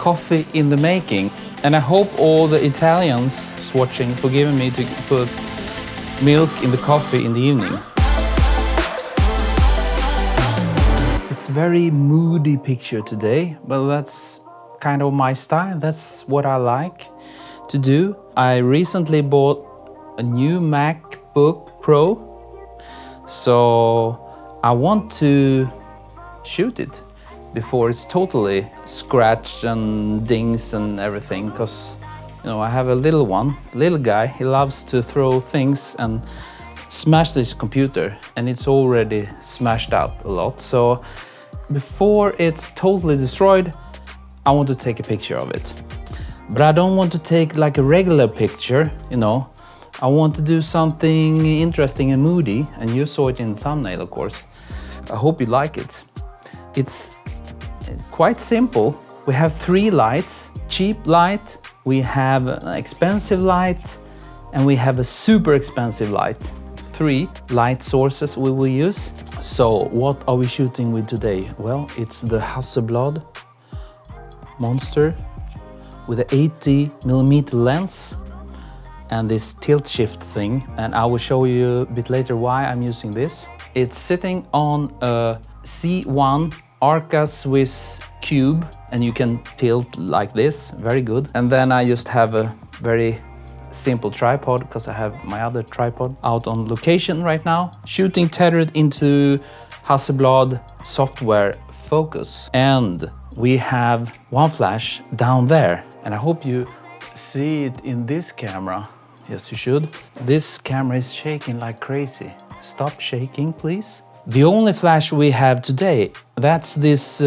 coffee in the making. And I hope all the Italians watching forgive me to put milk in the coffee in the evening. It's a very moody picture today, but that's kind of my style. That's what I like to do. I recently bought a new MacBook Pro, so I want to shoot it before it's totally scratched and dings and everything, because I have a little guy. He loves to throw things and smash this computer, and it's already smashed up a lot. So before it's totally destroyed, I want to take a picture of it. But I don't want to take like a regular picture, I want to do something interesting and moody, and you saw it in the thumbnail, of course. I hope you like it. It's quite simple. We have 3 lights: cheap light, we have an expensive light, and we have a super expensive light. 3 light sources we will use. So what are we shooting with today? Well, it's the Hasselblad Monster with an 80mm lens and this tilt shift thing, and I will show you a bit later why I'm using this. It's sitting on a C1 Arca Swiss cube, and you can tilt like this, very good. And then I just have a very simple tripod, because I have my other tripod out on location right now. Shooting tethered into Hasselblad software focus. And we have one flash down there, and I hope you see it in this camera. Yes, you should. This camera is shaking like crazy. Stop shaking, please. The only flash we have today, that's this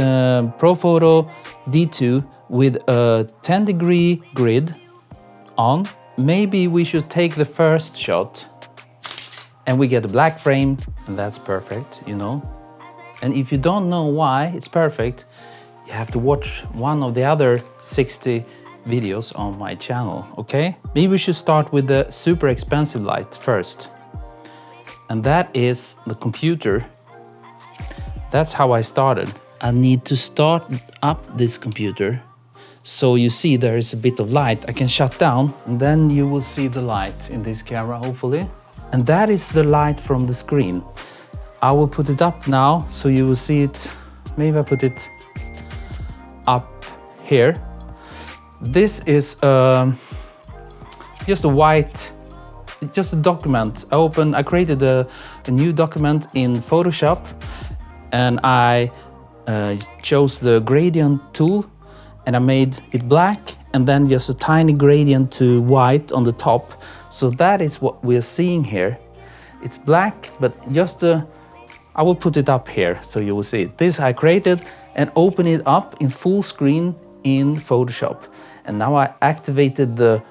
Profoto D2 with a 10-degree grid on. Maybe we should take the first shot and we get a black frame, and that's perfect, And if you don't know why it's perfect, you have to watch one of the other 60 videos on my channel, okay? Maybe we should start with the super expensive light first. And that is the computer. That's how I started. I need to start up this computer. So you see there is a bit of light. I can shut down, and then you will see the light in this camera, hopefully. And that is the light from the screen. I will put it up now so you will see it. Maybe I put it up here. This is just a white, just a document. I created a new document in Photoshop, and I chose the gradient tool, and I made it black, and then just a tiny gradient to white on the top. So that is what we're seeing here. It's black, but I will put it up here so you will see it. This I created and open it up in full screen in Photoshop. And now I activated the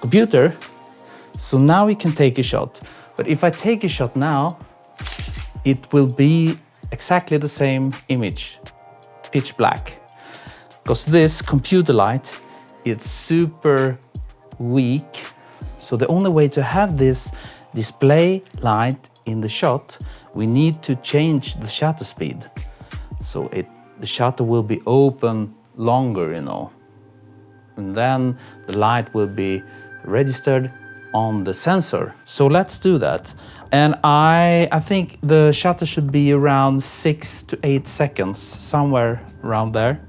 computer, so now we can take a shot. But if I take a shot now, it will be exactly the same image, pitch black. Because this computer light, it's super weak. So the only way to have this display light in the shot, we need to change the shutter speed. So the shutter will be open longer, And then the light will be registered on the sensor. So let's do that. And I think the shutter should be around 6 to 8 seconds, somewhere around there.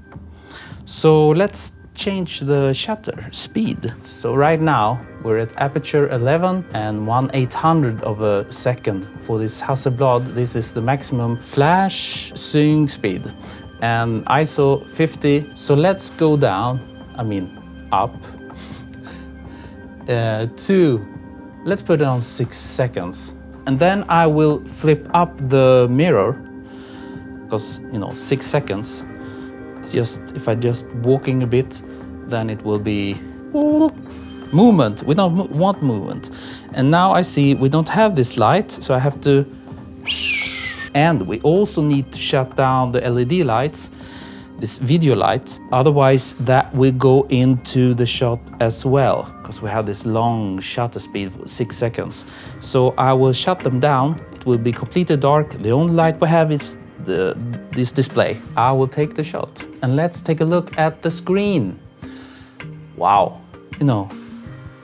So let's change the shutter speed. So right now we're at aperture 11 and 1/800 of a second for this Hasselblad. This is the maximum flash sync speed, and ISO 50. So let's go down, up let's put it on 6 seconds. And then I will flip up the mirror, because 6 seconds. It's just, if I just walking a bit, then it will be movement. We don't want movement. And now I see we don't have this light, so I have to, and we also need to shut down the LED lights, this video light, otherwise that will go into the shot as well, because we have this long shutter speed for 6 seconds. So I will shut them down. it will be completely dark. The only light we have is this display. I will take the shot. And let's take a look at the screen. Wow. You know,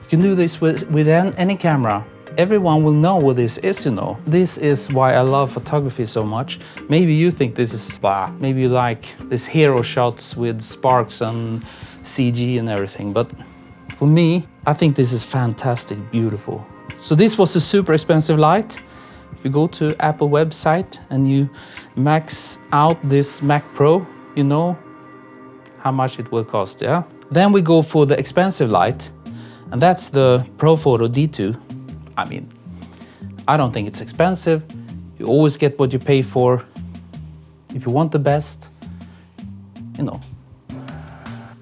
you can do this with any camera. Everyone will know what this is, you know. This is why I love photography so much. Maybe you think this is, maybe you like this hero shots with sparks and CG and everything. But for me, I think this is fantastic, beautiful. So this was a super expensive light. If you go to Apple website and you max out this Mac Pro, you know how much it will cost, yeah? Then we go for the expensive light, and that's the Profoto D2. I mean, I don't think it's expensive. You always get what you pay for. If you want the best, you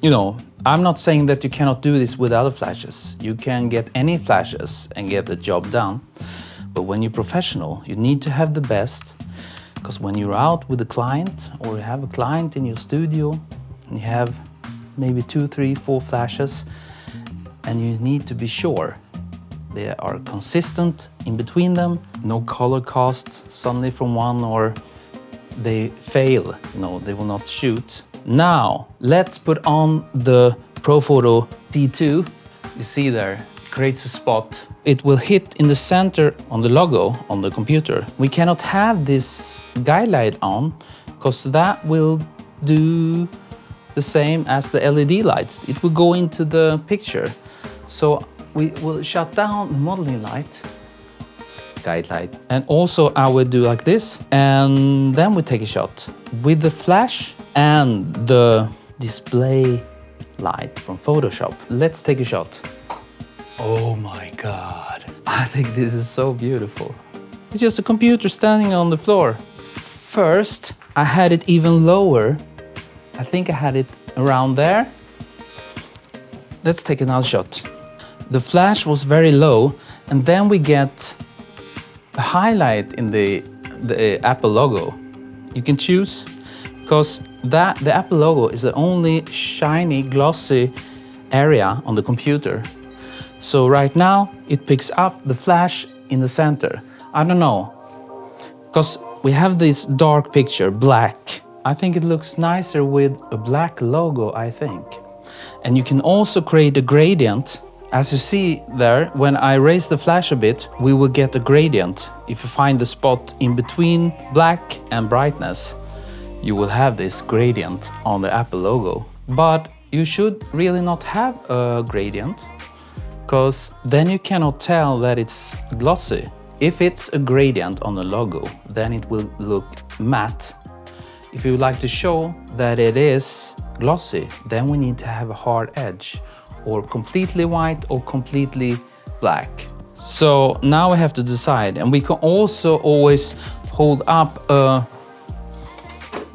know, I'm not saying that you cannot do this with other flashes. You can get any flashes and get the job done. But when you're professional, you need to have the best, because when you're out with a client or you have a client in your studio, and you have maybe 2, 3, 4 flashes, and you need to be sure they are consistent in between them, no color cast suddenly from one, or they fail, they will not shoot. Now, let's put on the Profoto D2. You see there, creates a spot. It will hit in the center on the logo on the computer. We cannot have this guide light on, because that will do the same as the LED lights. It will go into the picture. So we will shut down the modeling light, guide light. And also I will do like this, and then we take a shot with the flash and the display light from Photoshop. Let's take a shot. Oh my God. I think this is so beautiful. It's just a computer standing on the floor. First, I had it even lower. I think I had it around there. Let's take another shot. The flash was very low, and then we get a highlight in the Apple logo. You can choose, because the Apple logo is the only shiny, glossy area on the computer. So right now it picks up the flash in the center. I don't know, because we have this dark picture, black. I think it looks nicer with a black logo, I think. And you can also create a gradient. As you see there, when I raise the flash a bit, we will get a gradient. If you find the spot in between black and brightness, you will have this gradient on the Apple logo. But you should really not have a gradient, because then you cannot tell that it's glossy. If it's a gradient on the logo, then it will look matte. If you would like to show that it is glossy, then we need to have a hard edge, or completely white or completely black. So now we have to decide, and we can also always hold up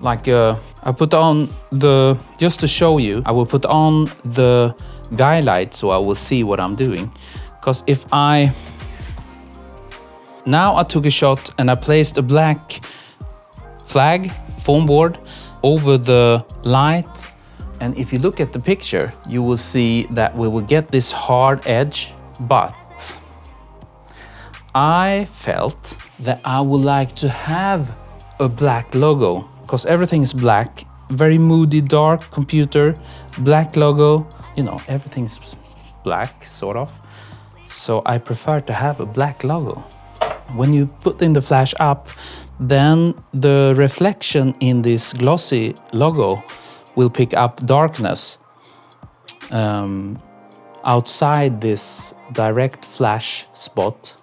I put on the, just to show you, I will put on the guide light so I will see what I'm doing. Because if now I took a shot and I placed a black flag, foam board, over the light. And if you look at the picture, you will see that we will get this hard edge, but I felt that I would like to have a black logo, because everything is black, very moody, dark computer, black logo, everything's black, sort of. So I prefer to have a black logo. When you put in the flash up, then the reflection in this glossy logo will pick up darkness outside this direct flash spot.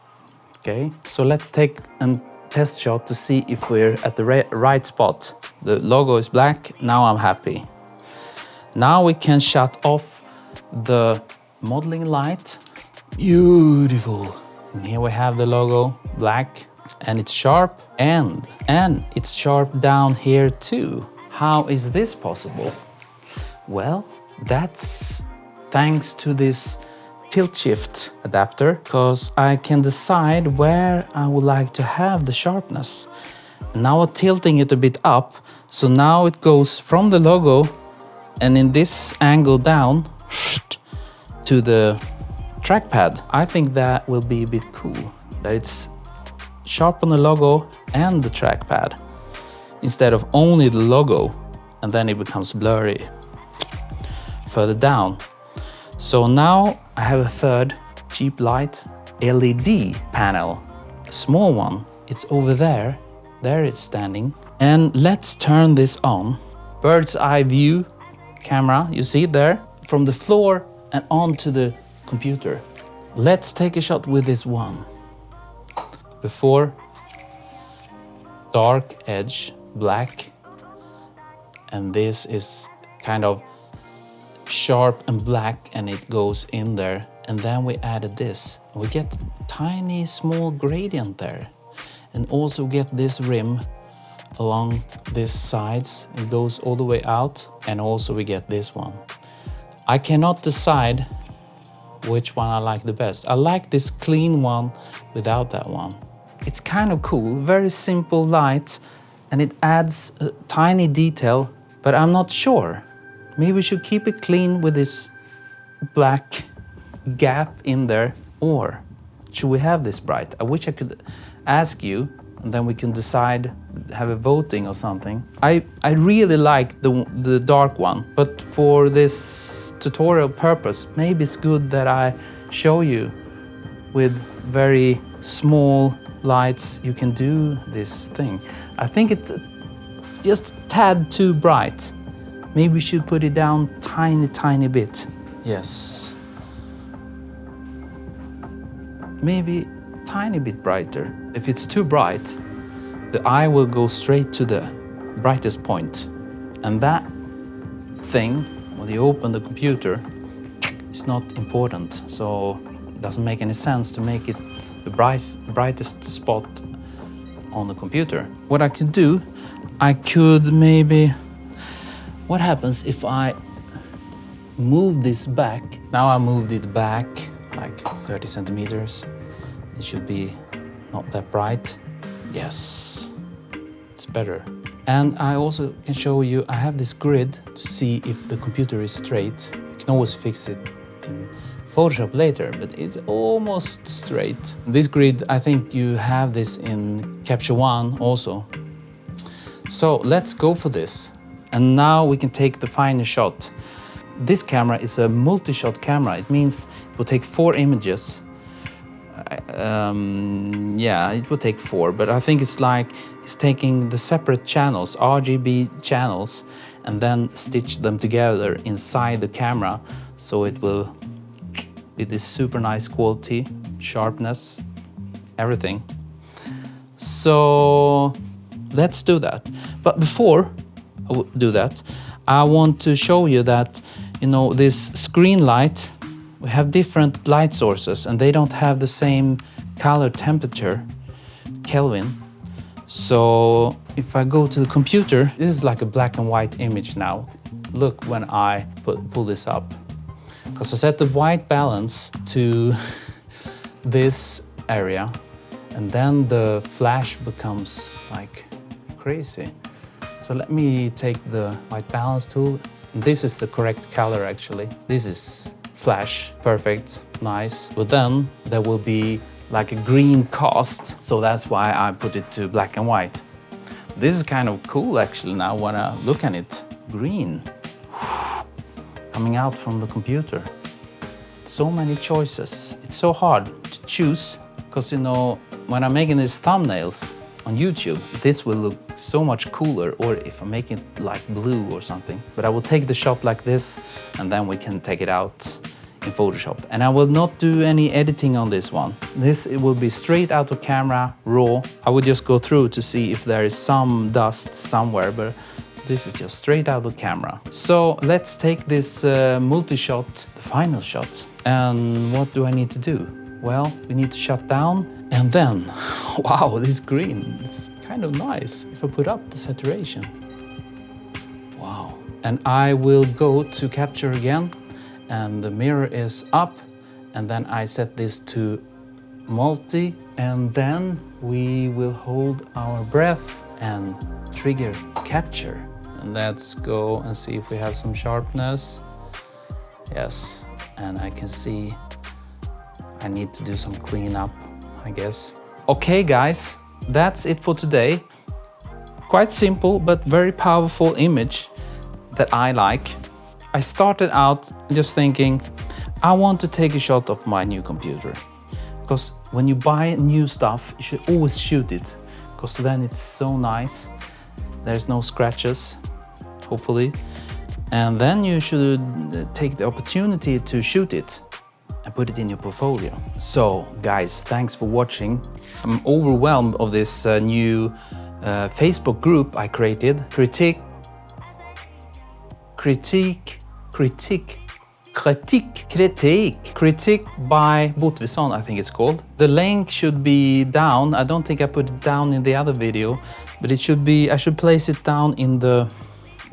Okay, so let's take a test shot to see if we're at the right spot. The logo is black, now I'm happy. Now we can shut off the modeling light. Beautiful. And here we have the logo, black, and it's sharp, and it's sharp down here too. How is this possible? Well, that's thanks to this tilt shift adapter, because I can decide where I would like to have the sharpness. Now I'm tilting it a bit up, so now it goes from the logo and in this angle down to the trackpad. I think that will be a bit cool, that it's sharpen the logo and the trackpad instead of only the logo, and then it becomes blurry further down. So now I have a third cheap light LED panel, a small one. It's over there. There it's standing. And let's turn this on. Bird's eye view camera, you see it there? From the floor and onto the computer. Let's take a shot with this one. Before, dark edge, black. And this is kind of sharp and black, and it goes in there. And then we added this. We get tiny small gradient there. And also get this rim along these sides. It goes all the way out, and also we get this one. I cannot decide which one I like the best. I like this clean one without that one. It's kind of cool, very simple light, and it adds a tiny detail, but I'm not sure. Maybe we should keep it clean with this black gap in there, or should we have this bright? I wish I could ask you, and then we can decide, have a voting or something. I really like the dark one, but for this tutorial purpose, maybe it's good that I show you with very small lights you can do this thing. I think it's just a tad too bright. Maybe we should put it down tiny bit. Yes. Maybe tiny bit brighter. If it's too bright, the eye will go straight to the brightest point. And that thing, when you open the computer, is not important. So it doesn't make any sense to make it the brightest spot on the computer. What I could do, I could maybe... What happens if I move this back? Now I moved it back like 30 centimeters. It should be not that bright. Yes, it's better. And I also can show you, I have this grid to see if the computer is straight. You can always fix it in Photoshop later, but it's almost straight. This grid, I think you have this in Capture One also. So let's go for this. And now we can take the final shot. This camera is a multi-shot camera. It means it will take 4 images. Yeah, it will take 4, but I think it's like it's taking the separate channels, RGB channels, and then stitch them together inside the camera, so it will be this super nice quality, sharpness, everything. So let's do that. But before I do that, I want to show you that, you know, this screen light, we have different light sources and they don't have the same color temperature, Kelvin. So if I go to the computer, this is like a black and white image now. Look when I pull this up. Because I set the white balance to this area, and then the flash becomes like crazy. So let me take the white balance tool. This is the correct color actually. This is flash, perfect, nice. But then there will be like a green cast, so that's why I put it to black and white. This is kind of cool actually now when I look at it. Green. Coming out from the computer. So many choices. It's so hard to choose because, you know, when I'm making these thumbnails on YouTube, this will look so much cooler, or if I make it like blue or something. But I will take the shot like this and then we can take it out in Photoshop. And I will not do any editing on this one. It will be straight out of camera, raw. I would just go through to see if there is some dust somewhere, but this is just straight out of camera. So let's take this multi-shot, the final shot. And what do I need to do? Well, we need to shut down, and then, wow, this green, it's kind of nice. If I put up the saturation, wow. And I will go to capture again, and the mirror is up, and then I set this to multi, and then we will hold our breath and trigger capture. And let's go and see if we have some sharpness. Yes, and I can see I need to do some cleanup, I guess. Okay guys, that's it for today. Quite simple but very powerful image that I like. I started out just thinking, I want to take a shot of my new computer. Because when you buy new stuff, you should always shoot it, because then it's so nice. There's no scratches, hopefully. And then you should take the opportunity to shoot it and put it in your portfolio. So guys, thanks for watching. I'm overwhelmed of this new Facebook group I created. Critique by Botvidsson, I think it's called. The link should be down. I don't think I put it down in the other video, but it should be, I should place it down in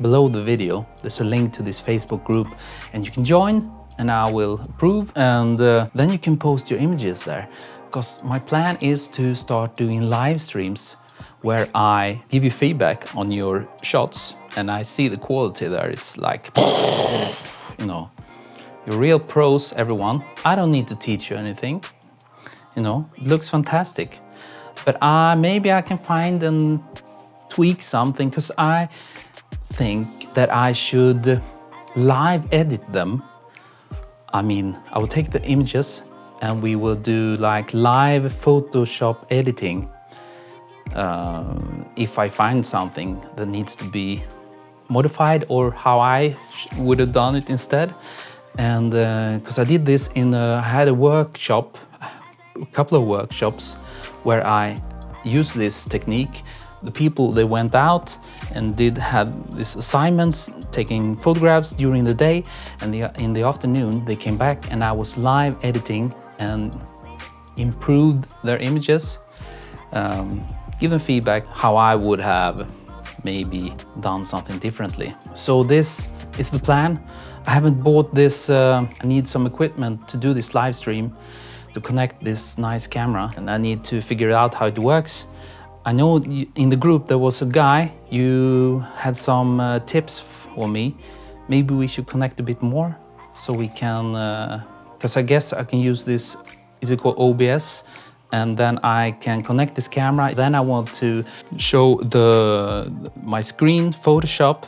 below the video. There's a link to this Facebook group and you can join and I will approve, and then you can post your images there. Because my plan is to start doing live streams where I give you feedback on your shots, and I see the quality there. It's like, you know, you're real pros, everyone. I don't need to teach you anything. You know, it looks fantastic. But maybe I can find and tweak something, because I think that I should live edit them. I mean, I will take the images and we will do like live Photoshop editing. If I find something that needs to be modified, or how I would have done it instead. And because I did this I had a workshop, a couple of workshops where I used this technique. The people, they went out and had these assignments, taking photographs during the day, and in the afternoon they came back and I was live editing and improved their images, give them feedback how I would have maybe done something differently. So this is the plan. I haven't bought this, I need some equipment to do this live stream, to connect this nice camera, and I need to figure out how it works. I know in the group there was a guy, you had some tips for me. Maybe we should connect a bit more so we can, because I guess I can use this, is it called OBS? And then I can connect this camera. Then I want to show my screen Photoshop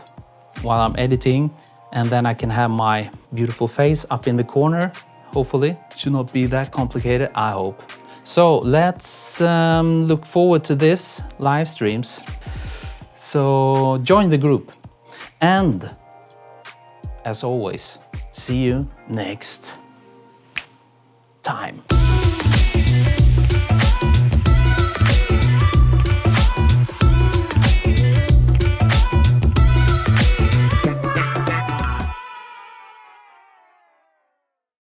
while I'm editing, and then I can have my beautiful face up in the corner, hopefully. It should not be that complicated, I hope. So let's look forward to this live streams. So join the group. And as always, see you next time.